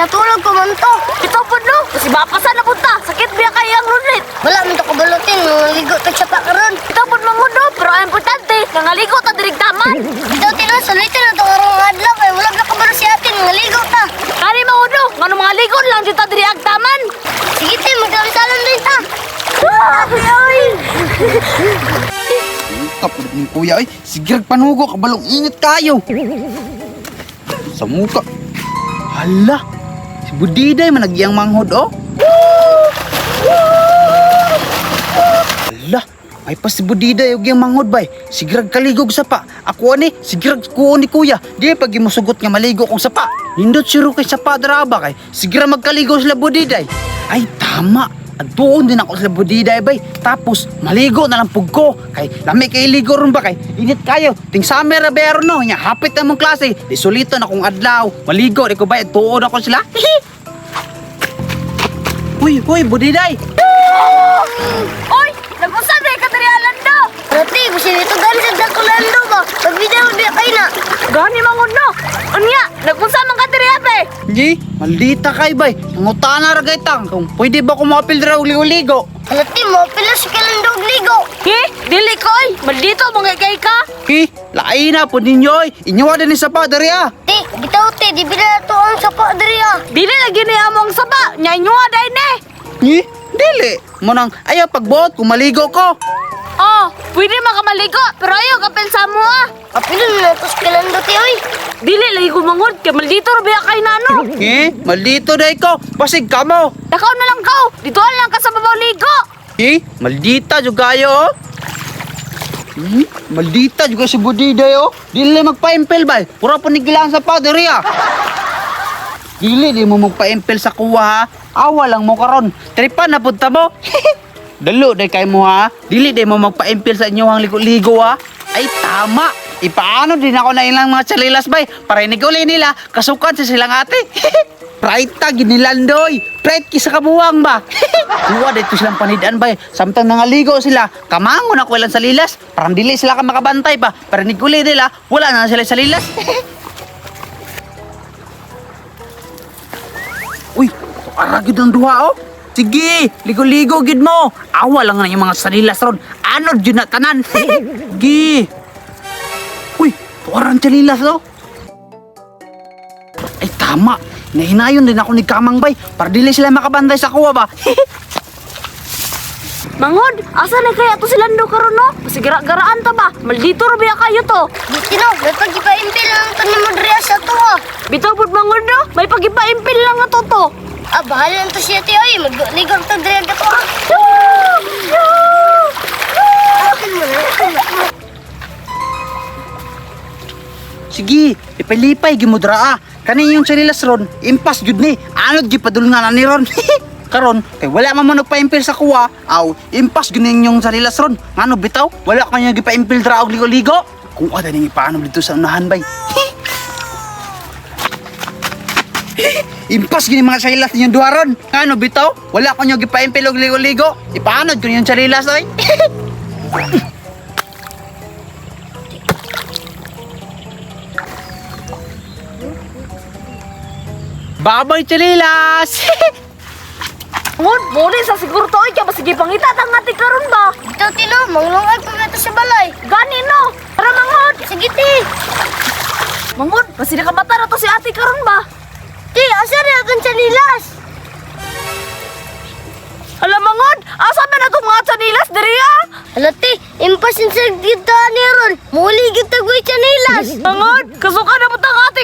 Pinatulog ko man to. Ito po no, kasi bapasan na punta. Sakit biya kaya ang runit. Wala man to kabalutin. Nangaligo tag sa pakaron. Ito po mga no, pero ang importante, nangaligo ta dirig taman. Bitaw tino, sulitin na to karong adlaw. Kaya wala na kabalo si atin. Nangaligo ta. Kani mga no, ngano mga ligo lang dito diri ag taman. Sige te, magkamisalan din ta. Ay! Kapag ni kuya ay, sigirag panugo, kabalong init kayo. Sa muka. Hala, si Budiday managyang manghod oh. Hala, ay pa si Budiday og yang manghod bay. Sigirag kaligog sa pa. Ako ani, sigirag kuo ni kuya. Di pag musugot nga maligo kong sapa. Nindot siro kay sapa draba kay. Sigirag magkaligo sila Budiday. Ay tama. At doon din ako sa Budiday bay. Tapos maligo na lang pug ko. Kay lami kay ligo ron ba kay. Init kayo. Ting summer abero no. Nya hapit na mong klase. Di sulito na kong adlaw. Maligo di ko bay. Tuon ako sila. Uy, Budiday. Oy, nag-usab ka diri alando. Rati, busin ito gani sa dakulando ba? Pag-video biya kayo na. Gani mga no. Unya, nag-usab man ka diri ape. Di, maldita kay bay. Nangutana ra gay tang. Kung pwede ba ko mapil dira og ligo-ligo? Rati mo, pila si kalandog ligo. Dili ko oy, maldito mga kay ka. Lain na po ninyo ay. Inyawa din sa pa dari ah. Te, bitaw te, di bila na to ang sapa diri ah. Dili lagi ni among saba, nya inyo aday ne. Dili. Munang ayaw pagbuot kung maligo ko. Oh, pwede makamaligo, pero ayaw kapil sa mo ah. Apilo na to si kalandog te, oy. Dili lagi ko mangod, kay maldito ra biya kay nano. Maldito day ko. Pasig ka mo. Takaw na lang kaw, dito lang ka sa babaw ligo. Maldita juga kayo. Maldita juga si Budiday oh. Dili magpa-impel ba? Pura panigilan sa padre ah. Dili di mo magpa-impel sa kuha ha. Awa lang mo karon. Tripan na punta mo. Dalo day kay mo ha. Dili di mo magpa-impel sa inyong ligo-ligo ha. Ay tama. Ipaano din ako na ilang mga chalilas bay para iniguli nila kasukan sa silang ate. Praita ginilandoy. Prait kisa kabuwang ba? Kuha dito silang panidaan bay. Samtang nangaligo sila, kamangon ako ilang salilas. Parang dili sila ka makabantay ba. Para niguli nila, wala na sila salilas. Uy, aragid ang duha oh. Sige, ligo-ligo gid mo. Awa lang na yung mga salilas ron. Ano dyan na tanan? Sige. Uy, tuwaran salilas oh. Ay tama. Nahinayon din ako ni Kamang bay para dili sila makabantay sa kuha ba. Mangod, asa na kaya to silando karon no? Pasigira-garaan ta ba? Maldito ra biya kayo to. Tino, may pag-ipa-impil lang ito ni Madria sa to ah. Bitaw pud mangod no, may pagipa-impil lang na to to. Ah, bahala na to siya te, oy. Mag-ligo ito diri ka to ah. Akin mo na. Sige, lipay-lipay gimudra ah. Kani yung salilas ron, impas jud ni. Anod gi padulngan ni ron. Karon, kay wala man mo nagpa-impil sa kuha. Aw, impas gyud yung salilas ron. Ngano bitaw? Wala ka niya gipa-impil dra og ligo-ligo. Kung ada ning ipaano dito sa unahan bay. Impas gini mga salilas ninyong duha ron. Ngano bitaw? Wala ka niya gipa-impil og ligo-ligo. Ipaano gyud yung salilas oy. Babay chalilas. Mangod, muli sa siguro to oy, kaya sige pangita tang ati karon ba? Ito, Tino, manglungag pa nga sa balay. Gani no. Tara mangod. Sige, te. Mangod, kasi nakabata na to si ati karon ba? Te, asa rin akong sanilas. Hala mangod, asa man atong mga sanilas diri ah? Hala, te, impas yung sa gita ni Ron. Muli kita gawin sanilas. Mangod, kasuka na mo tang ati